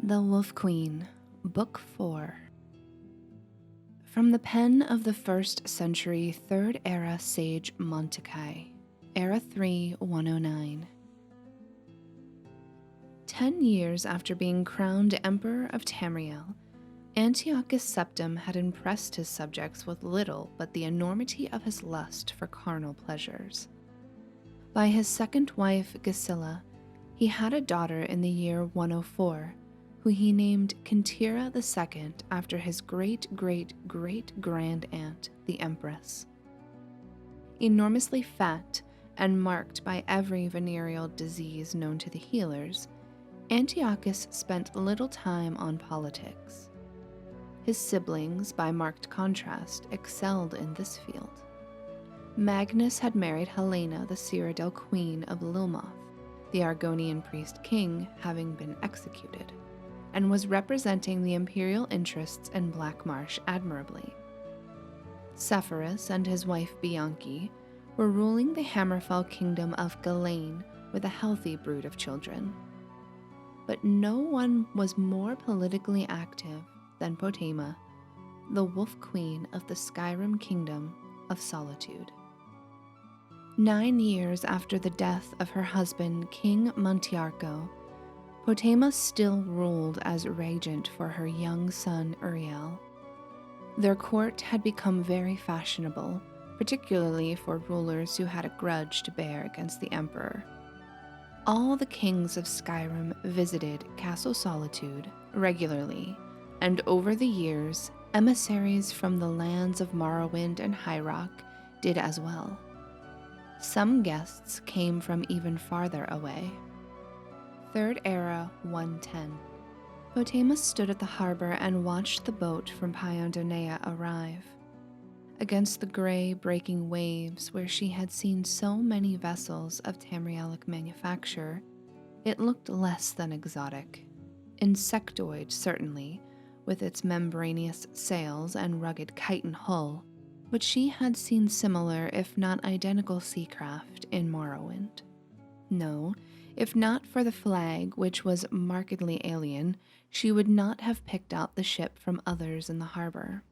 The Wolf Queen, Book 4. From the pen of the 1st century 3rd era sage Montekai, Era 3, 109. 10 years after being crowned Emperor of Tamriel, Antiochus Septim had impressed his subjects with little but the enormity of his lust for carnal pleasures. By his second wife, Gisilla, he had a daughter in the year 104, who he named Kintira II after his great-great-great-grand-aunt, the Empress. Enormously fat and marked by every venereal disease known to the healers, Antiochus spent little time on politics. His siblings, by marked contrast, excelled in this field. Magnus had married Helena, the Cyrodiil queen of Lilmoth, the Argonian priest-king having been executed, and was representing the imperial interests in Blackmarsh admirably. Sepphoris and his wife Bianchi were ruling the Hammerfell kingdom of Galain with a healthy brood of children. But no one was more politically active than Potema, the Wolf Queen of the Skyrim Kingdom of Solitude. 9 years after the death of her husband, King Montiarco, Potema still ruled as regent for her young son Uriel. Their court had become very fashionable, particularly for rulers who had a grudge to bear against the emperor. All the kings of Skyrim visited Castle Solitude regularly, and over the years, emissaries from the lands of Morrowind and High Rock did as well. Some guests came from even farther away. 3rd Era 110. Potema stood at the harbor and watched the boat from Paiondonea arrive. Against the gray, breaking waves where she had seen so many vessels of Tamrielic manufacture, it looked less than exotic. Insectoid, certainly, with its membranous sails and rugged chitin hull, but she had seen similar, if not identical, seacraft in Morrowind. No, if not for the flag, which was markedly alien, she would not have picked out the ship from others in the harbor.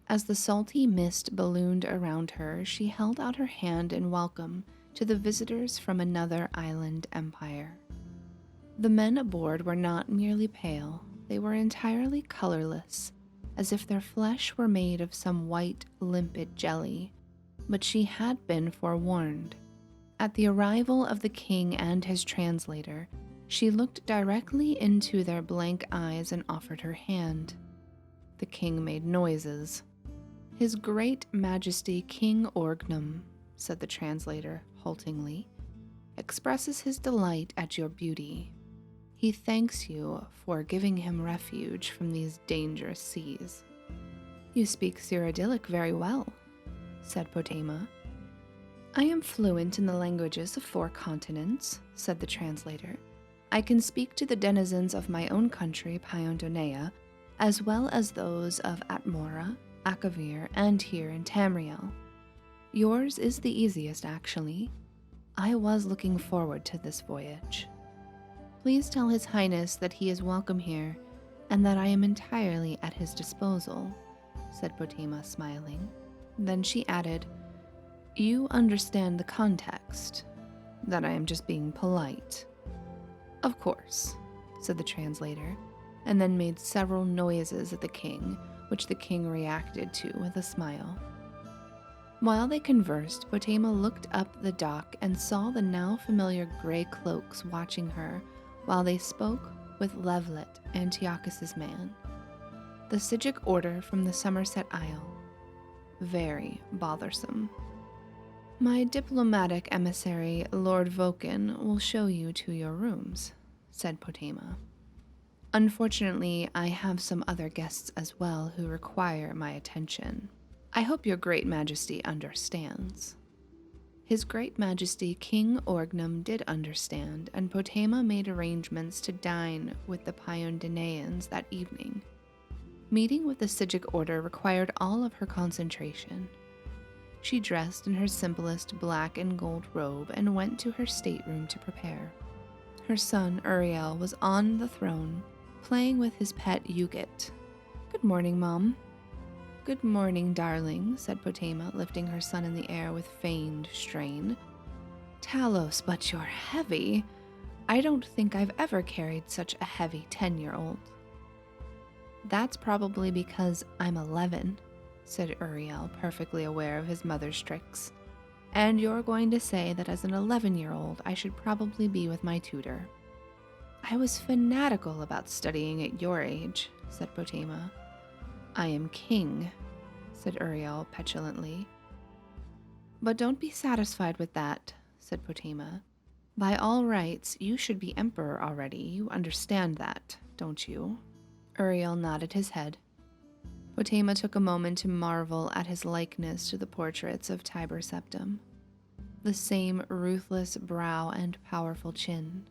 As the salty mist ballooned around her, she held out her hand in welcome to the visitors from another island empire. The men aboard were not merely pale, they were entirely colorless, as if their flesh were made of some white, limpid jelly, but she had been forewarned. At the arrival of the king and his translator, she looked directly into their blank eyes and offered her hand. The king made noises. "His great majesty King Orgnum," said the translator haltingly, "expresses his delight at your beauty. He thanks you for giving him refuge from these dangerous seas." "You speak Cyrodiilic very well," said Potema. "I am fluent in the languages of 4 continents," said the translator. "I can speak to the denizens of my own country, Paiondonea, as well as those of Atmora, Akavir, and here in Tamriel. Yours is the easiest, actually. I was looking forward to this voyage. Please tell His Highness that he is welcome here, and that I am entirely at his disposal," said Potema, smiling. Then she added, "You understand the context, that I am just being polite." "Of course," said the translator, and then made several noises at the king, which the king reacted to with a smile. While they conversed, Potema looked up the dock and saw the now familiar gray cloaks watching her while they spoke with Levlet, Antiochus's man. The Sigic order from the Somerset Isle. Very bothersome. "My diplomatic emissary, Lord Voken, will show you to your rooms," said Potema. "Unfortunately, I have some other guests as well who require my attention. I hope your Great Majesty understands." His Great Majesty King Orgnum did understand, and Potema made arrangements to dine with the Paiondonæans that evening. Meeting with the Sigic order required all of her concentration. She dressed in her simplest black and gold robe and went to her stateroom to prepare. Her son Uriel was on the throne, playing with his pet Yugit. "Good morning, Mom." "Good morning, darling," said Potema, lifting her son in the air with feigned strain. "Talos, but you're heavy. I don't think I've ever carried such a heavy 10-year-old. "That's probably because I'm 11, said Uriel, perfectly aware of his mother's tricks. "And you're going to say that as an 11-year-old, I should probably be with my tutor." "I was fanatical about studying at your age," said Potema. "I am king," said Uriel petulantly. "But don't be satisfied with that," said Potema. "By all rights, you should be emperor already. You understand that, don't you?" Uriel nodded his head. Potema took a moment to marvel at his likeness to the portraits of Tiber Septim. The same ruthless brow and powerful chin.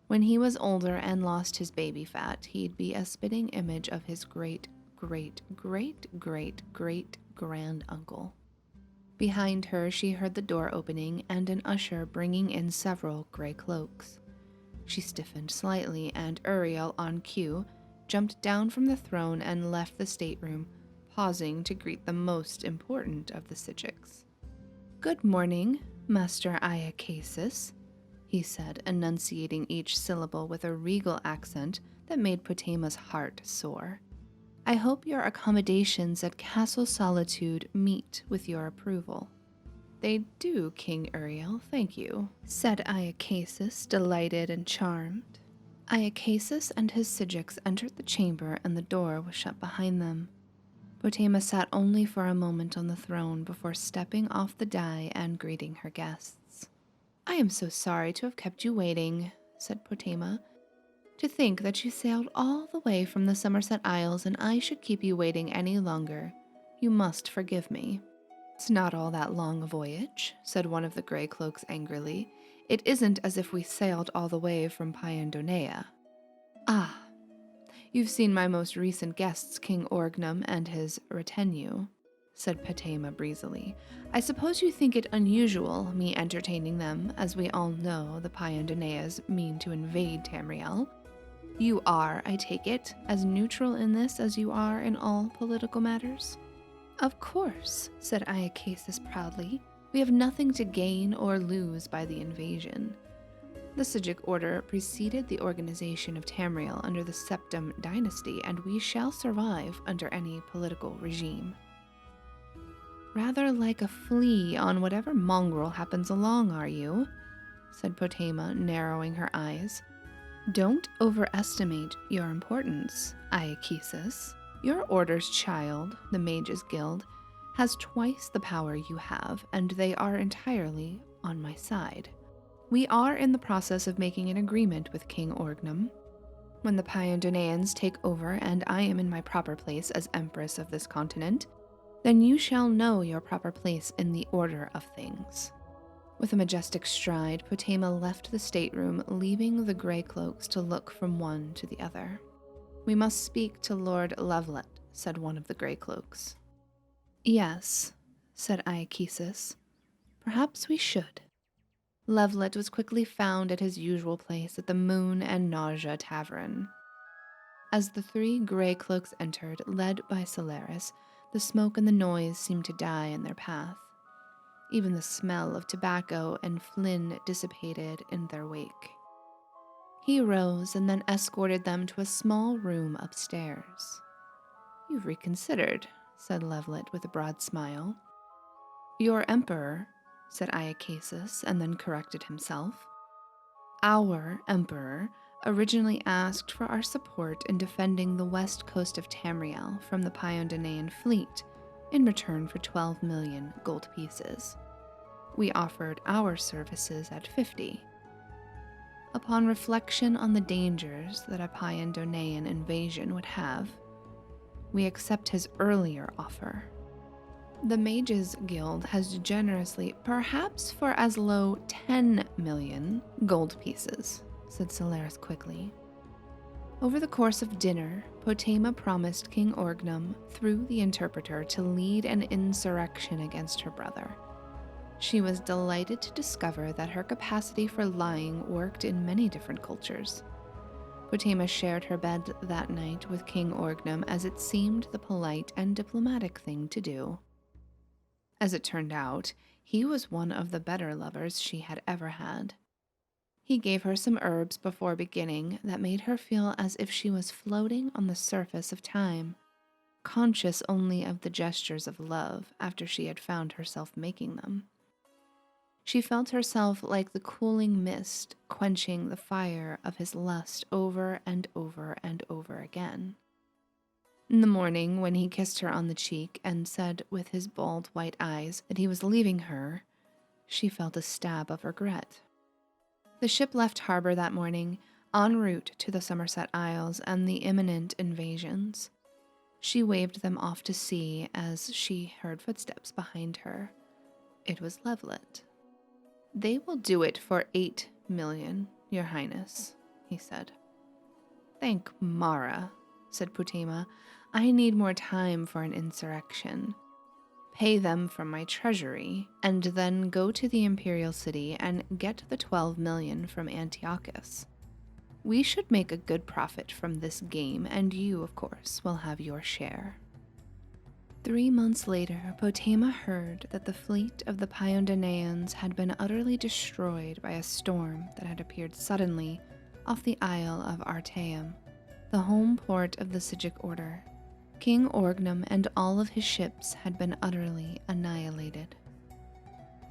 When he was older and lost his baby fat, he'd be a spitting image of his great-great-great-great-great-grand-uncle. Behind her, she heard the door opening and an usher bringing in several gray cloaks. She stiffened slightly, and Uriel, on cue, jumped down from the throne and left the stateroom, pausing to greet the most important of the Sygics. "Good morning, Master Antiochus," he said, enunciating each syllable with a regal accent that made Potema's heart soar. "I hope your accommodations at Castle Solitude meet with your approval." "They do, King Uriel, thank you," said Antiochus, delighted and charmed. Antiochus and his Sygics entered the chamber, and the door was shut behind them. Potema sat only for a moment on the throne before stepping off the dais and greeting her guests. "I am so sorry to have kept you waiting," said Potema. "To think that you sailed all the way from the Somerset Isles and I should keep you waiting any longer. You must forgive me." "It's not all that long a voyage," said one of the gray cloaks angrily. "It isn't as if we sailed all the way from Paiandonea." "Ah, you've seen my most recent guests, King Orgnum and his retinue," said Potema breezily. "I suppose you think it unusual, me entertaining them, as we all know the Paiandoneas mean to invade Tamriel. You are, I take it, as neutral in this as you are in all political matters?" "Of course," said Antiochus proudly. "We have nothing to gain or lose by the invasion. The Sygic order preceded the organization of Tamriel under the Septim dynasty, and we shall survive under any political regime." "Rather like a flea on whatever mongrel happens along, are you?" said Potema, narrowing her eyes. "Don't overestimate your importance, Antiochus. Your order's child, the Mages Guild, has twice the power you have, and they are entirely on my side. We are in the process of making an agreement with King Orgnum. When the Paiandoneans take over and I am in my proper place as Empress of this continent, then you shall know your proper place in the order of things." With a majestic stride, Potema left the stateroom, leaving the gray cloaks to look from one to the other. "We must speak to Lord Levelet," said one of the gray cloaks. "Yes," said Antiochus. "Perhaps we should." Levelet was quickly found at his usual place at the Moon and Nausea Tavern. As the three gray cloaks entered, led by Solaris, the smoke and the noise seemed to die in their path. Even the smell of tobacco and flin dissipated in their wake. He rose and then escorted them to a small room upstairs. "You've reconsidered," said Levelet with a broad smile. "Your emperor," said Antiochus, and then corrected himself. "Our emperor originally asked for our support in defending the west coast of Tamriel from the Paiandonean fleet in return for 12 million gold pieces. We offered our services at 50. Upon reflection on the dangers that a Paiandonean invasion would have, we accept his earlier offer. The Mages Guild has generously, perhaps for as low 10 million gold pieces," said Solaris quickly. Over the course of dinner, Potema promised King Orgnum, through the interpreter, to lead an insurrection against her brother. She was delighted to discover that her capacity for lying worked in many different cultures. Potema shared her bed that night with King Orgnum as it seemed the polite and diplomatic thing to do. As it turned out, he was one of the better lovers she had ever had. He gave her some herbs before beginning that made her feel as if she was floating on the surface of time, conscious only of the gestures of love after she had found herself making them. She felt herself like the cooling mist quenching the fire of his lust over and over and over again. In the morning, when he kissed her on the cheek and said with his bold white eyes that he was leaving her, she felt a stab of regret. The ship left harbor that morning, en route to the Somerset Isles and the imminent invasions. She waved them off to sea as she heard footsteps behind her. It was Levelet. "They will do it for 8 million, Your Highness," he said. "Thank Mara," said Potema. "I need more time for an insurrection. Pay them from my treasury, and then go to the Imperial City and get the 12 million from Antiochus. We should make a good profit from this game, and you, of course, will have your share." 3 months later, Potema heard that the fleet of the Piondaneans had been utterly destroyed by a storm that had appeared suddenly off the Isle of Artaeum, the home port of the Sigic Order. King Orgnum and all of his ships had been utterly annihilated.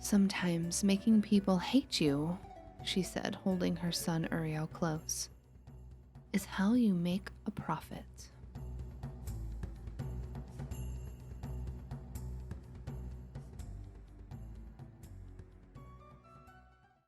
"Sometimes making people hate you," she said, holding her son Uriel close, "is how you make a profit."